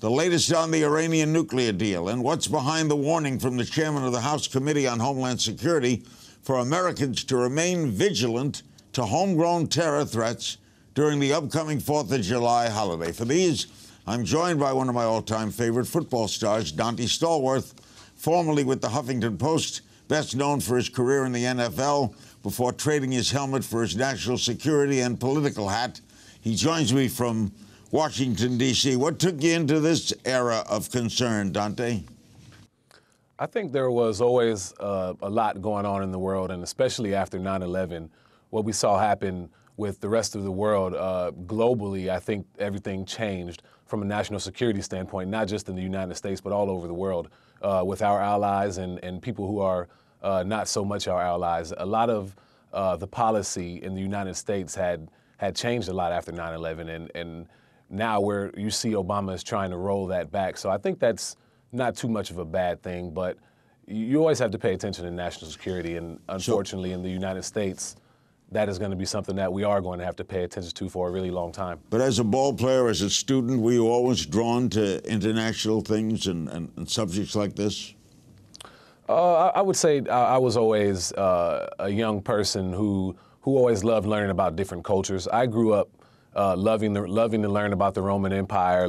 the latest on the Iranian nuclear deal, and what's behind the warning from the chairman of the House Committee on Homeland Security for Americans to remain vigilant to homegrown terror threats during the upcoming 4th of July holiday. For these, I'm joined by one of my all-time favorite football stars, Donté Stallworth, formerly with the Huffington Post, best known for his career in the NFL before trading his helmet for his national security and political hat. He joins me from Washington, D.C. What took you into this era of concern, Donté? I think there was always a lot going on in the world, and especially after 9/11, what we saw happen with the rest of the world globally. I think everything changed from a national security standpoint, not just in the United States, but all over the world, with our allies and people who are not so much our allies. A lot of the policy in the United States had changed a lot after 9/11, and now you see Obama is trying to roll that back. So I think that's not too much of a bad thing, but you always have to pay attention to national security, and unfortunately in the United States, that is going to be something that we are going to have to pay attention to for a really long time. But as a ball player, as a student, were you always drawn to international things and subjects like this? I would say I was always a young person who always loved learning about different cultures. I grew up loving to learn about the Roman Empire,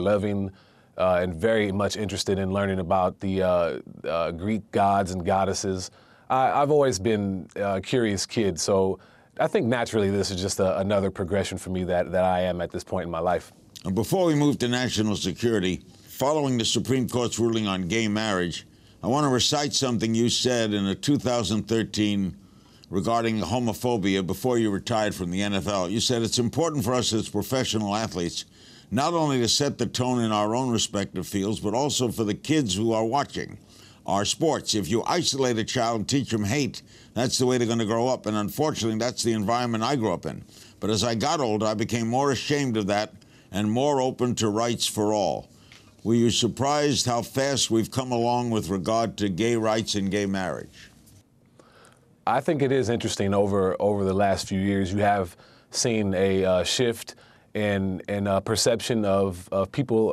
and very much interested in learning about the Greek gods and goddesses. I've always been a curious kid, so I think naturally this is just another progression for me that I am at this point in my life. And before we move to national security, following the Supreme Court's ruling on gay marriage, I want to recite something you said in a 2013 regarding homophobia before you retired from the NFL. You said, "It's important for us as professional athletes not only to set the tone in our own respective fields, but also for the kids who are watching our sports. If you isolate a child and teach them hate, that's the way they're going to grow up. And unfortunately, that's the environment I grew up in. But as I got older, I became more ashamed of that and more open to rights for all." Were you surprised how fast we've come along with regard to gay rights and gay marriage? I think it is interesting over the last few years. You have seen a shift in perception of people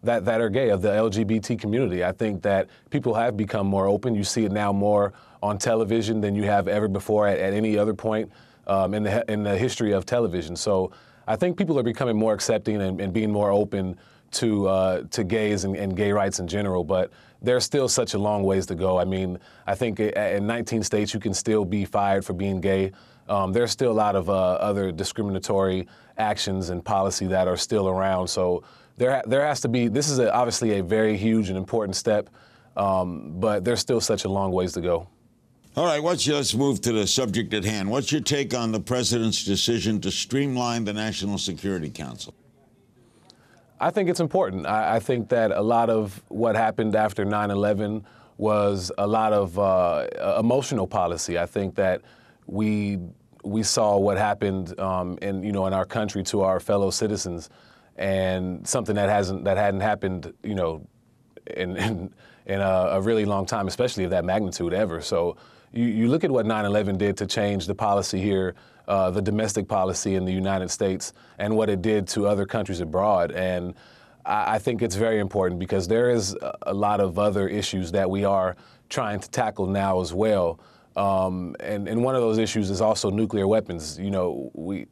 that are gay, of the LGBT community. I think that people have become more open. You see it now more on television than you have ever before at any other point in the history of television. So I think people are becoming more accepting and being more open to gays and gay rights in general. But there's still such a long ways to go. I mean, I think in 19 states you can still be fired for being gay. There's still a lot of other discriminatory actions and policy that are still around. So there has to be, this is obviously a very huge and important step, but there's still such a long ways to go. All right, let's move to the subject at hand. What's your take on the president's decision to streamline the National Security Council? I think it's important. I think that a lot of what happened after 9/11 was a lot of emotional policy. I think that we saw what happened in our country to our fellow citizens, and something that hadn't happened in a really long time, especially of that magnitude ever. So you look at what 9/11 did to change the policy here, the domestic policy in the United States, and what it did to other countries abroad. And I think it's very important because there is a lot of other issues that we are trying to tackle now as well. And one of those issues is also nuclear weapons.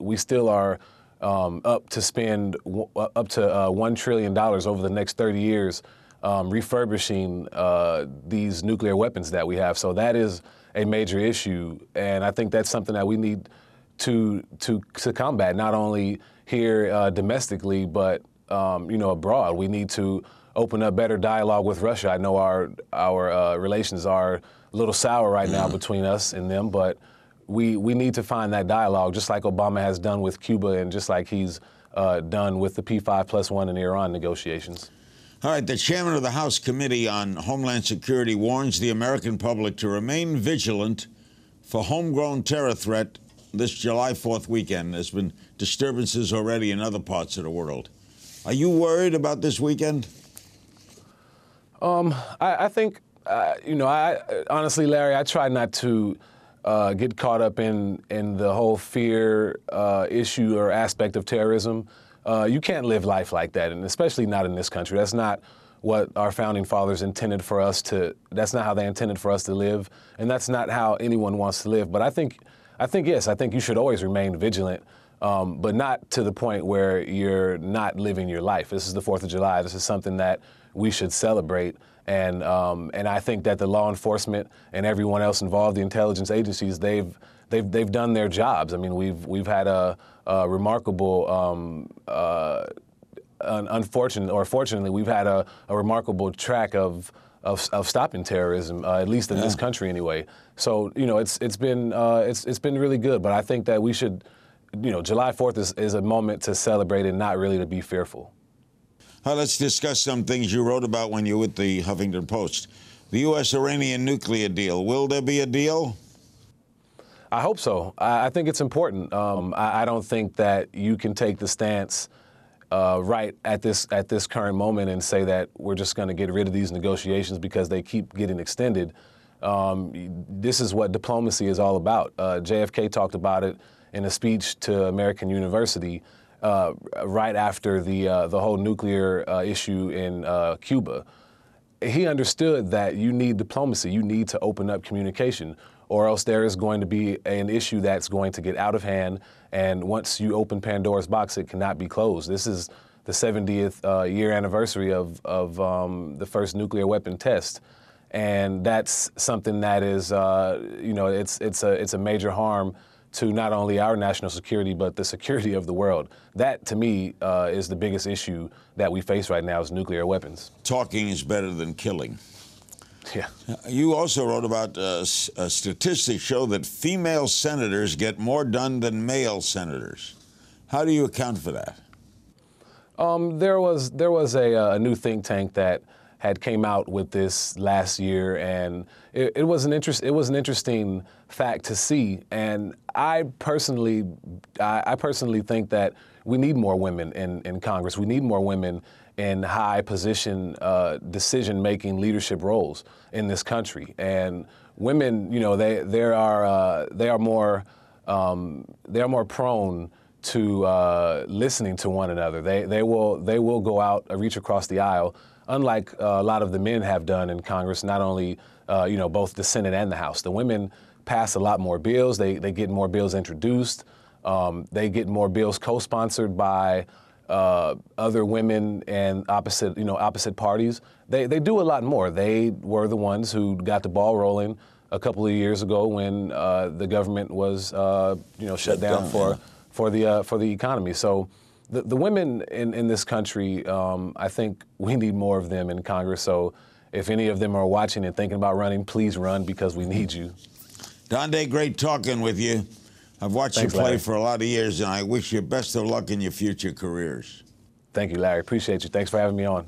We still are up to spend up to $1 trillion over the next 30 years refurbishing these nuclear weapons that we have. So that is a major issue, and I think that's something that we need to combat, not only here domestically, but abroad. We need to open up better dialogue with Russia. I know our relations are a little sour right now between us and them, but we need to find that dialogue, just like Obama has done with Cuba and just like he's done with the P5+1 and Iran negotiations. All right, the chairman of the House Committee on Homeland Security warns the American public to remain vigilant for homegrown terror threat this July 4th weekend. There's been disturbances already in other parts of the world. Are you worried about this weekend? I think, honestly, Larry, I try not to get caught up in the whole fear issue or aspect of terrorism. You can't live life like that, and especially not in this country. That's not what our founding fathers intended for us to. That's not how they intended for us to live, and that's not how anyone wants to live. But I think yes, I think you should always remain vigilant, but not to the point where you're not living your life. This is the 4th of July. This is something that we should celebrate, and I think that the law enforcement and everyone else involved, the intelligence agencies, they've done their jobs. I mean, we've had a remarkable. Fortunately, we've had a remarkable track of stopping terrorism, at least in this country anyway. So it's been really good. But I think that we should, July 4th is a moment to celebrate and not really to be fearful. Let's discuss some things you wrote about when you were with the Huffington Post. The U.S.-Iranian nuclear deal. Will there be a deal? I hope so. I think it's important. I don't think that you can take the stance right at this current moment and say that we're just going to get rid of these negotiations because they keep getting extended. This is what diplomacy is all about. JFK talked about it in a speech to American University right after the whole nuclear issue in Cuba. He understood that you need diplomacy. You need to open up communication, or else there is going to be an issue that's going to get out of hand. And once you open Pandora's box, it cannot be closed. This is the 70th year anniversary of the first nuclear weapon test. And that's something that is, it's a major harm to not only our national security, but the security of the world. That, to me, is the biggest issue that we face right now is nuclear weapons. Talking is better than killing. Yeah. You also wrote about statistics show that female senators get more done than male senators. How do you account for that? There was a new think tank that had came out with this last year, and it was an interesting fact to see. And I personally think that we need more women in Congress. We need more women in high position, decision-making leadership roles in this country. And women, they are more prone to listening to one another. They will go out, reach across the aisle, unlike a lot of the men have done in Congress. Not only both the Senate and the House. The women pass a lot more bills. They get more bills introduced. They get more bills co-sponsored by other women and opposite parties. They do a lot more. They were the ones who got the ball rolling a couple of years ago when the government was shut down for the economy. So the women in this country, I think we need more of them in Congress. So if any of them are watching and thinking about running, please run because we need you. Donté, great talking with you. I've watched you play Larry. for a lot of years, and I wish you best of luck in your future careers. Thank you, Larry. Appreciate you. Thanks for having me on.